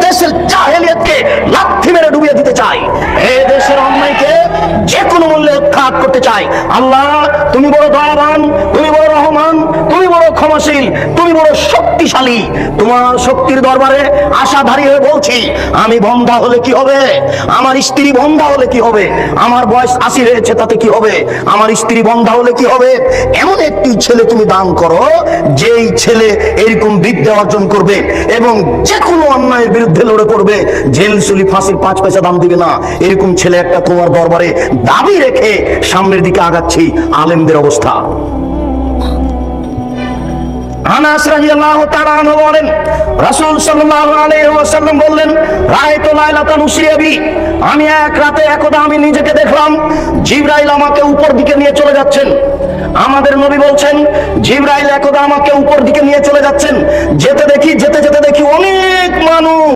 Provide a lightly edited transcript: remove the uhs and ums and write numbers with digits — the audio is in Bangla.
দেশের জাহেলিয়াতকে লাথি মেরে ডুবিয়ে দিতে চায়, এই দেশের অন্যায়কে যে কোনো মূল্যে উৎখাত করতে চায়। আল্লাহ, তুমি বড় দয়াবান, তুমি বড় রহমান, তুমি বড় ক্ষমাশীল, তুমি বড় শক্তিশালী। তোমার শক্তির দরবারে আশাধারী হয়ে বলছি, আমি বন্ধা হলে কি হবে, আমার স্ত্রী বন্ধা হলে কি হবে, আমার বয়স 80 হয়েছে তাতে কি হবে, আমার স্ত্রী বন্ধা হলে কি হবে। এমন একটি ছেলে তুমি দান করো, যেই ছেলে এরকম বিদ্যা অর্জন করবে এবং যে কোনো অন্যায়ের বিরুদ্ধে লড়ে পড়বে, জেল সুলি ফাঁসির 5 পয়সা দাম দিবে না। এরকম ছেলে একটা তোমার দরবারে দাবি রেখে সামনের দিকে আগাচ্ছি। আলেমদের অবস্থা। আনাস রাদিয়াল্লাহু তাআলা আনহু বলেন, রাসূল সাল্লাল্লাহু আলাইহি ওয়াসাল্লাম বললেন, রাআইতু লাইলাতান উসরিয়া বি, আমি এক রাতে একদা আমি নিজেকে দেখলাম জিবরাইল আমাকে উপর দিকে নিয়ে চলে যাচ্ছেন। আমাদের নবী বলছেন, জিবরাইল একদা আমাকে উপর দিকে নিয়ে চলে যাচ্ছেন। যেতে যেতে দেখি অনেক মানুষ